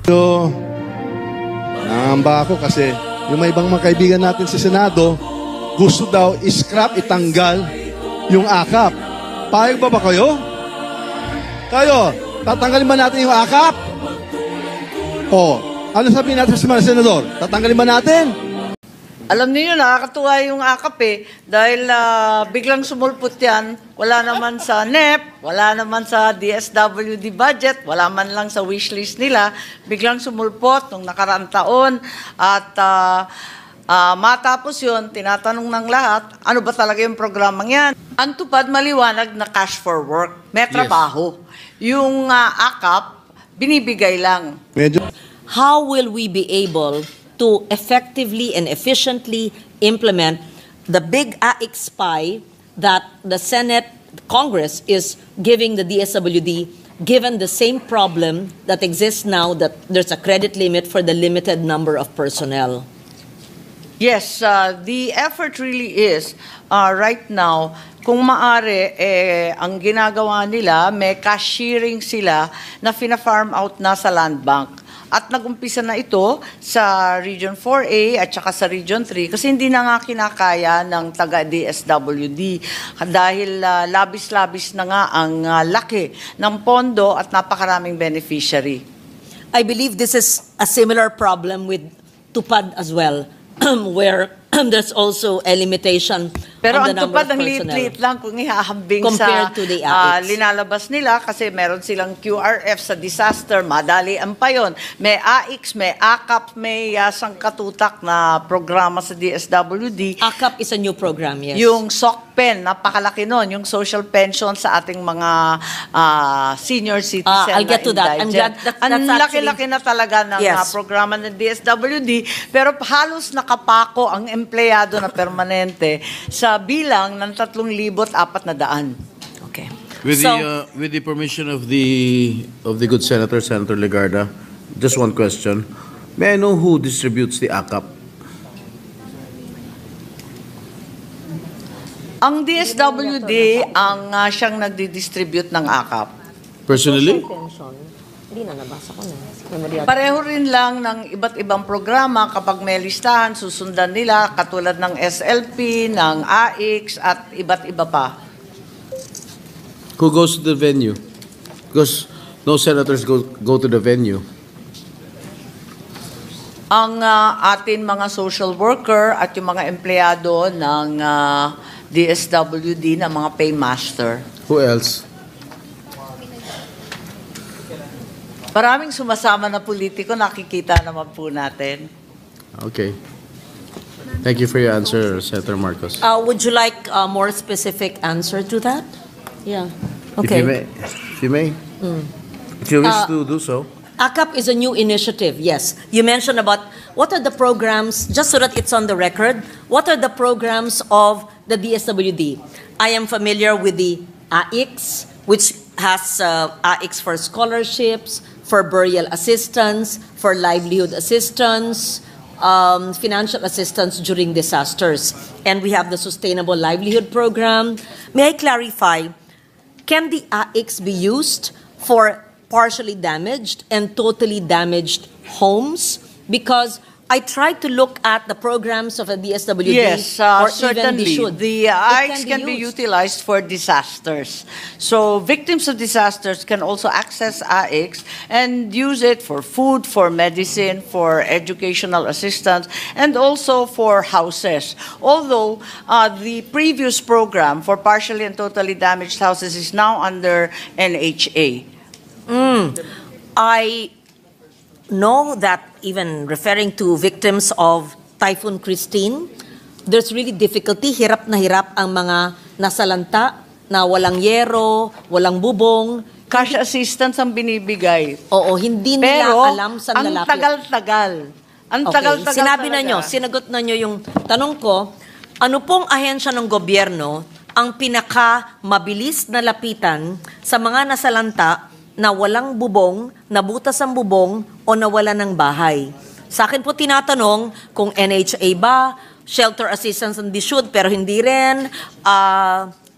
So, nangamba ako kasi yung may ibang mga kaibigan natin sa Senado, gusto daw i-scrap, itanggal yung AKAP. Payag ba kayo? Kayo, tatanggalin ba natin yung AKAP? O, ano sabihin natin sa mga senador? Tatanggalin ba natin? Alam niyo, nakakatuwa yung AKAP dahil biglang sumulpot yan. Wala naman sa NEP, wala naman sa DSWD budget, wala man lang sa wishlist nila. Biglang sumulpot nung nakaraang taon at matapos yun, tinatanong ng lahat, ano ba talaga yung programang yan? Ang tupad maliwanag na cash for work, may trabaho. Yes. Yung AKAP, binibigay lang. How will we be able to effectively and efficiently implement the big AIX pie that the Senate, Congress is giving the DSWD, given the same problem that exists now, that there's a credit limit for the limited number of personnel? Yes, the effort really is right now, kung maaari, ang ginagawa nila, may cash sharing sila na fina-farm out na sa land bank. At nag-umpisa na ito sa Region 4A at saka sa Region 3 kasi hindi na nga kinakaya ng taga-DSWD dahil labis-labis na nga ang laki ng pondo at napakaraming beneficiary. I believe this is a similar problem with TUPAD as well, where there's also a limitation pero on the number of personnel. Pero ang tupad, ang liit-liit lang kung ihahambing compared sa to the AIX. linalabas nila kasi meron silang QRF sa disaster, madali ang pa yun. May AIX, may AKAP, may sangkatutak na programa sa DSWD. AKAP is a new program, yes. Yung SOCPEN, napakalaki nun, yung social pension sa ating mga senior citizen. I'll get to that. I'm glad ang laki-laki na talaga ng programa ng DSWD, pero halos nakapako ang empleyado na permanente sa bilang ng 3,400. Okay. With the permission of the good Senator Legarda, just one question. May I know who distributes the AKAP? Ang DSWD ang siyang nagdi-distribute ng AKAP. Personally? Hindi na, nabasa ko na. Pareho rin lang ng iba't ibang programa kapag may listahan, susundan nila katulad ng SLP, ng AIX at iba't iba pa. Who goes to the venue? Because no senators go to the venue. Ang atin mga social worker at yung mga empleyado ng DSWD na mga paymaster. Who else? Maraming sumasama na politiko, nakikita naman po natin. Okay. Thank you for your answer, Senator Marcos. Would you like a more specific answer to that? Yeah. Okay. If you may. If you wish to do so. AKAP is a new initiative, yes. You mentioned about what are the programs, just so that it's on the record, what are the programs of the DSWD? I am familiar with the AIX, which has AIX for scholarships, for burial assistance, for livelihood assistance, financial assistance during disasters. And we have the Sustainable Livelihood Program. May I clarify, can the AIX be used for partially damaged and totally damaged homes? Because I tried to look at the programs of the DSWD. Yes, or certainly. Even the AIX can be utilized for disasters. So victims of disasters can also access AIX and use it for food, for medicine, for educational assistance, and also for houses. Although the previous program for partially and totally damaged houses is now under NHA. I know that even referring to victims of Typhoon Christine, there's really difficulty. Hirap na hirap ang mga nasalanta na walang yero, walang bubong. Cash assistance ang binibigay. Oo, hindi nila Pero, alam sa lalapit. ang tagal-tagal. Ang tagal-tagal sinabi talaga. na nyo, sinagot na nyo yung tanong ko, ano pong ahensya ng gobyerno ang pinaka mabilis na lapitan sa mga nasalanta na walang bubong, nabutas ang bubong, o nawala ng bahay? Sa akin po tinatanong kung NHA ba, Shelter Assistance and DSUD pero hindi rin,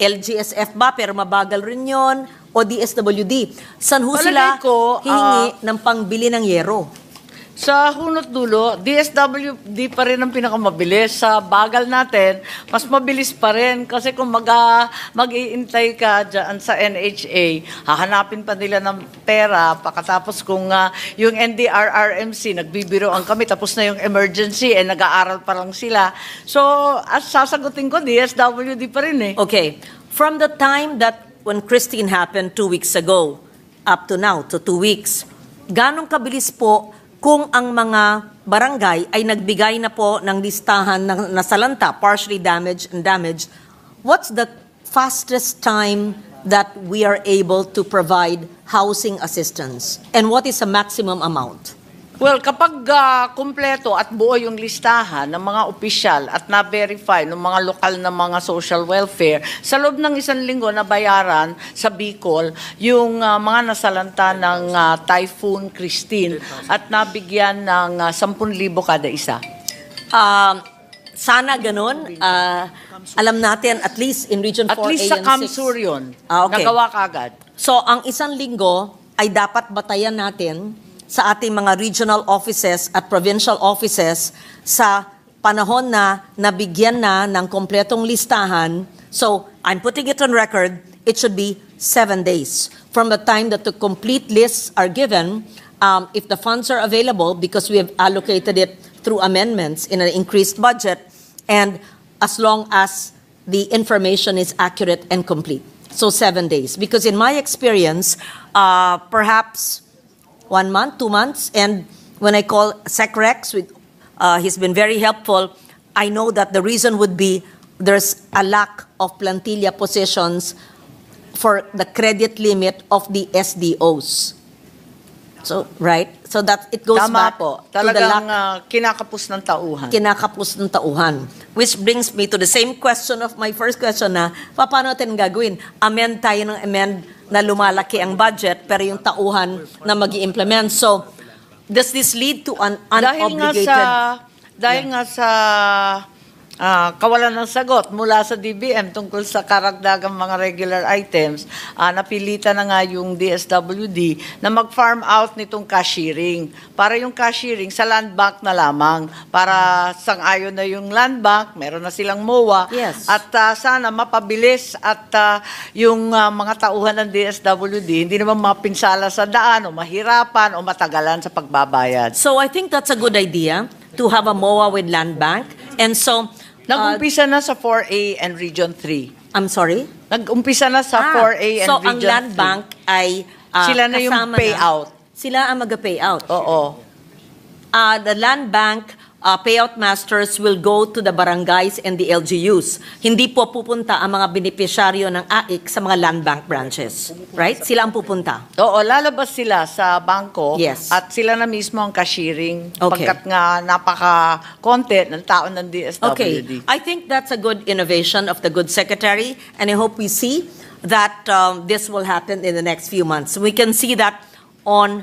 LGSF ba pero mabagal rin yon, o DSWD? San ho Palagay sila ko, hihingi ng pangbili ng yero? Sa hunot dulo, DSWD pa rin ang pinakamabilis. Sa bagal natin, mas mabilis pa rin. Kasi kung mag-iintay ka dyan sa NHA, hahanapin pa nila ng pera. Pagkatapos kung yung NDRRMC, nagbibiroan kami, tapos na yung emergency, nag-aaral pa lang sila. So, at sasagutin ko, DSWD pa rin eh. Okay. From the time that when Christine happened 2 weeks ago, up to now, to 2 weeks, ganong kabilis po kung ang mga barangay ay nagbigay na po ng listahan ng nasalanta, partially damaged and damaged, what's the fastest time that we are able to provide housing assistance? And what is the maximum amount? Well, kapag kumpleto at buo yung listahan ng mga opisyal at na-verify ng mga lokal na mga social welfare, sa loob ng 1 linggo na bayaran sa Bicol yung mga nasalanta ng Typhoon Christine at nabigyan ng 10,000 kada isa. Sana ganun. Alam natin, at least in Region 4A At least sa and 6. Kamsur yun. Okay. Nagawa kagad. So, ang 1 linggo ay dapat batayan natin sa ating mga regional offices at provincial offices sa panahon na nabigyan na ng kompletong listahan. So, I'm putting it on record, it should be 7 days. From the time that the complete lists are given, if the funds are available, because we have allocated it through amendments in an increased budget, and as long as the information is accurate and complete. So 7 days. Because in my experience, perhaps 1 month, 2 months, and when I call SecRex, he's been very helpful. I know that the reason would be there's a lack of plantilla positions for the credit limit of the SDOs. So, right? So that it goes Tama back po. to the Talagang lack kinakapos ng tauhan. kinakapos ng tauhan. Which brings me to the same question of my first question na, paano natin gagawin? Amend tayo ng amend na lumalaki ang budget, pero yung tauhan na mag-i-implement. So, does this lead to an unobligated... Dahil nga sa kawalan ng sagot mula sa DBM tungkol sa karagdagang mga regular items, napilitan na nga yung DSWD na mag-farm out nitong cashiering. Para yung cashiering sa land bank na lamang. Para sang-ayon na yung land bank, meron na silang MOA. Yes. At sana mapabilis at yung mga tauhan ng DSWD, hindi naman mapinsala sa daan o mahirapan o matagalan sa pagbabayad. So, I think that's a good idea to have a MOA with land bank. And so... Nag-umpisa na sa 4A and Region 3. I'm sorry? Nag-umpisa na sa 4A and so Region 3. ang land bank ay Sila na yung kasama payout. Sila ang mag-payout. Oo. The land bank payout masters will go to the barangays and the LGUs. Hindi po pupunta ang mga benepisyaryo ng AIC sa mga land bank branches. Right? Sila ang pupunta. Oo, lalabas sila sa bangko. Yes. At sila na mismo ang cashiering. Okay. Pagkat nga napaka-konti ng tao ng DSWD. Okay. I think that's a good innovation of the good secretary, and I hope we see that this will happen in the next few months. We can see that on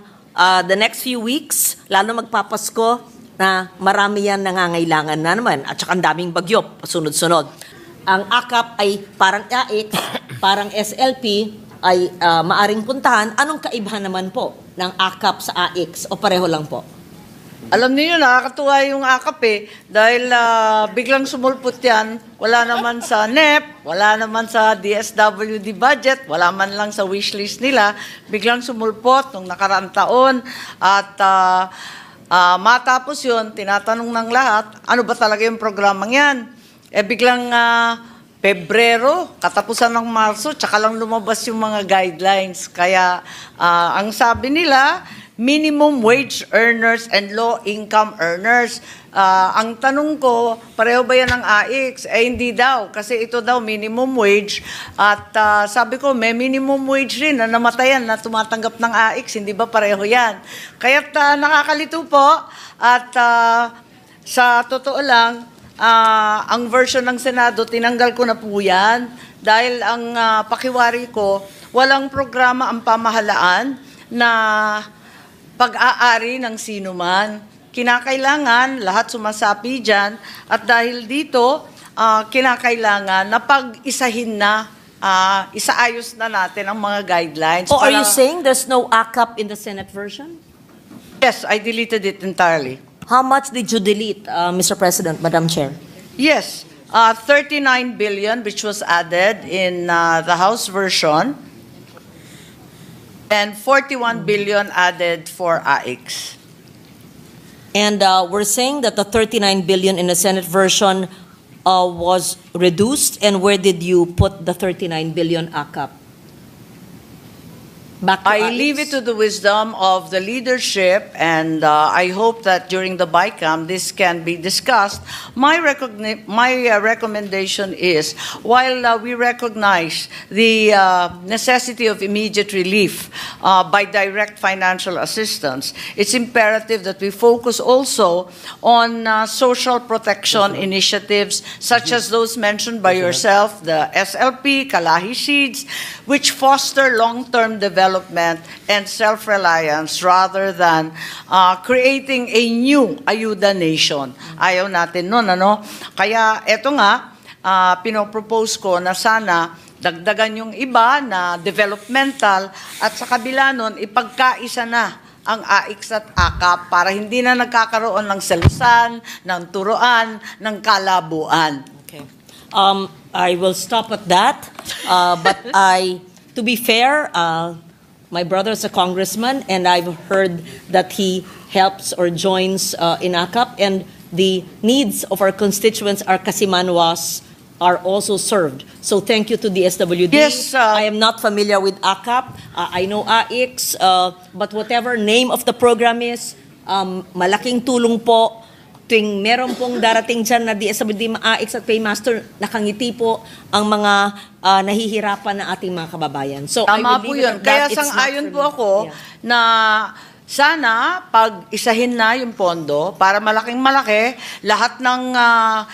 the next few weeks, lalo magpapasko, na marami yan nangangailangan na naman at saka ang daming bagyo sunod-sunod. Ang AKAP ay parang AIC, parang SLP ay maaring puntahan. Anong kaibahan naman po ng AKAP sa AIC o pareho lang po? Alam niyo, nakakatuwa yung AKAP dahil biglang sumulpot yan, wala naman sa NEP, wala naman sa DSWD budget, wala man lang sa wishlist nila, biglang sumulpot nung nakaraang taon at matapos yun, tinatanong ng lahat, ano ba talaga yung programang yan? Biglang Pebrero, katapusan ng Marso, tsaka lang lumabas yung mga guidelines. Kaya ang sabi nila, minimum wage earners and low income earners. Ang tanong ko, pareho ba yan ng AIX? Hindi daw, kasi ito daw minimum wage. At sabi ko, may minimum wage rin na namatayan na tumatanggap ng AIX. Hindi ba pareho yan? Kaya't nakakalito po. At sa totoo lang, ang version ng Senado, tinanggal ko na po yan. Dahil ang pakiwari ko, walang programa ang pamahalaan na pag-aari ng sino man. Kinakailangan, lahat sumasapi dyan, at dahil dito, kinakailangan na pag-isahin na isaayos na natin ang mga guidelines. Oh, are you para- saying there's no ACAP in the Senate version? Yes, I deleted it entirely. How much did you delete, Mr. President, Madam Chair? Yes, 39 billion, which was added in the House version, and 41 billion added for AIX. And we're saying that the 39 billion in the Senate version was reduced. And where did you put the 39 billion ACAP? Back to I AIX? leave it to the wisdom of the leadership, and I hope that during the BICAM this can be discussed. My recommendation is, while we recognize the necessity of immediate relief by direct financial assistance, it's imperative that we focus also on social protection initiatives such as those mentioned by yourself, the SLP, Kalahi Seeds, which foster long-term development and self-reliance rather than creating a new ayuda nation. Ayaw natin nun, ano? Kaya eto nga, pinopropose ko na sana dagdagan yung iba na developmental at sa kabila nun, ipagkaisa na ang AIX at AKAP para hindi na nagkakaroon ng selusan, ng turuan, ng kalabuan. Okay. I will stop at that. But to be fair, my brother is a congressman, and I've heard that he helps or joins in ACAP, and the needs of our constituents, our Kasimanwas, are also served. So thank you to the SWD. Yes, I am not familiar with ACAP. I know AIX, but whatever name of the program is, malaking tulong po. Tuwing meron pong darating dyan na DSWD, AIX at Paymaster, nakangiti po ang mga nahihirapan na ating mga kababayan. So, Tama I po will leave yun. it at Kaya that. It's not sang-ayon for po me. ako Yeah. na sana pag isahin na yung pondo para malaking malaki, lahat ng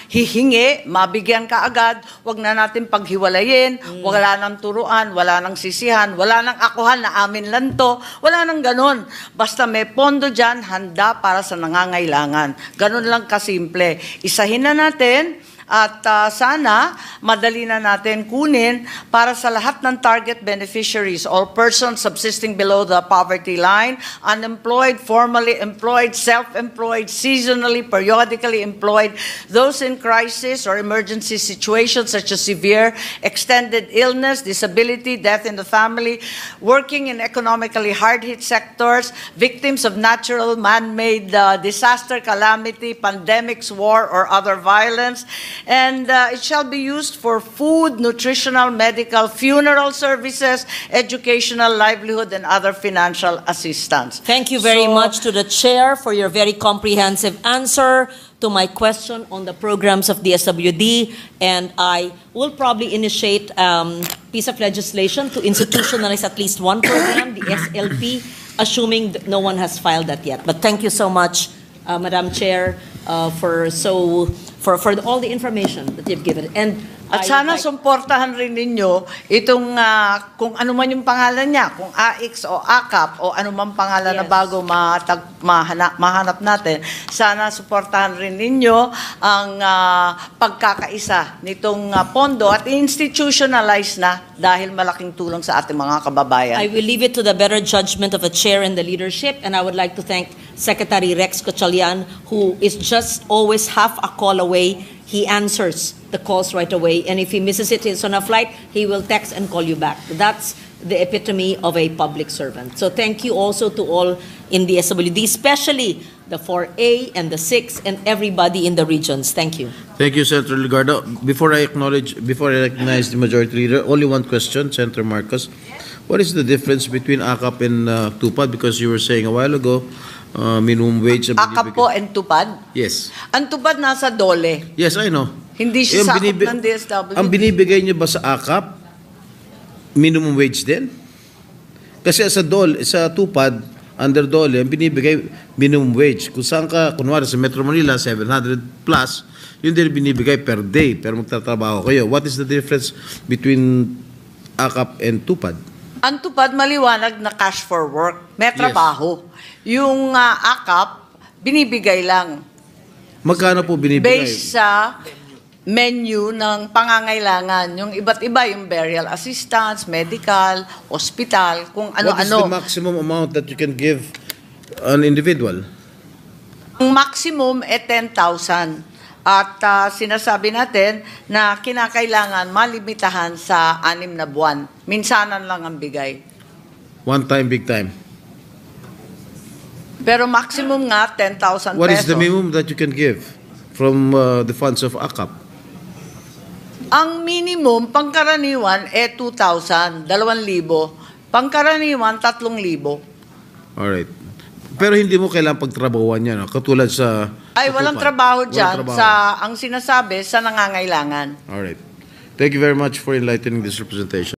hihingi, mabigyan ka agad, wag na natin paghiwalayin, wala nang turuan, wala nang sisihan, wala nang akuhan na amin lang to, wala nang ganun. Basta may pondo dyan, handa para sa nangangailangan. Ganun lang kasimple. Isahin na natin, at sana madali na natin kunin para sa lahat ng target beneficiaries, all persons subsisting below the poverty line, unemployed, formally employed, self-employed, seasonally, periodically employed, those in crisis or emergency situations such as severe, extended illness, disability, death in the family, working in economically hard-hit sectors, victims of natural man-made disaster, calamity, pandemics, war, or other violence. And it shall be used for food, nutritional, medical, funeral services, educational, livelihood, and other financial assistance. Thank you very So, much to the chair for your very comprehensive answer to my question on the programs of the SWD, and I will probably initiate piece of legislation to institutionalize at least one program, the SLP, assuming that no one has filed that yet. But thank you so much, Madam Chair, for all the information that you've given. And At sana sumportahan rin ninyo itong kung ano man yung pangalan niya, kung AIX o AKAP o ano man pangalan na Yes. bago mahanap natin, sana suportahan rin ninyo ang pagkakaisa nitong pondo at institutionalize na dahil malaking tulong sa ating mga kababayan. I will leave it to the better judgment of the chair and the leadership, and I would like to thank Secretary Rex Gatchalian, who is just always half a call away. He answers the calls right away, and if he misses it, he's on a flight, he will text and call you back. That's the epitome of a public servant. So thank you also to all in the SWD, especially the 4A and the 6 and everybody in the regions. Thank you. Thank you, Senator Legarda. Before I recognize the majority leader, only one question, Senator Marcos. What is the difference between AKAP and TUPAD? Because you were saying a while ago, minimum wage. AKAP po and TUPAD. Yes. Ang TUPAD nasa DOLE. Yes, I know. Hindi siya Yung sakop ng DSWD. Ang binibigay niyo ba sa AKAP, minimum wage din? Kasi sa DOLE, sa TUPAD, under DOLE, ang binibigay minimum wage. Kung saan ka, kunwari sa Metro Manila, 700 plus, yun din binibigay per day, pero magtatrabaho kayo. What is the difference between AKAP and TUPAD? Ang TUPAD maliwanag na cash for work. May Yes. trabaho. Yung AKAP, binibigay lang. Magkano po binibigay? Based sa menu ng pangangailangan. Yung iba't iba, yung burial assistance, medical, hospital, kung What is the ano-ano. maximum amount that you can give an individual? Ang maximum 10,000. At sinasabi natin na kinakailangan malimitahan sa 6 na buwan. Minsanan lang ang bigay. One time, big time. Pero maximum nga 10,000 What is pesos. the minimum that you can give from the funds of AKAP? Ang minimum, pangkaraniwan, 2,000, 2,000. Pangkaraniwan, 3,000. Alright. Pero hindi mo kailangang pagtrabahuan yan, no? Katulad sa... Ay, sa walang tupad. trabaho Walang dyan. trabaho. Ang sinasabi, sa nangangailangan. Alright. Thank you very much for enlightening this representation.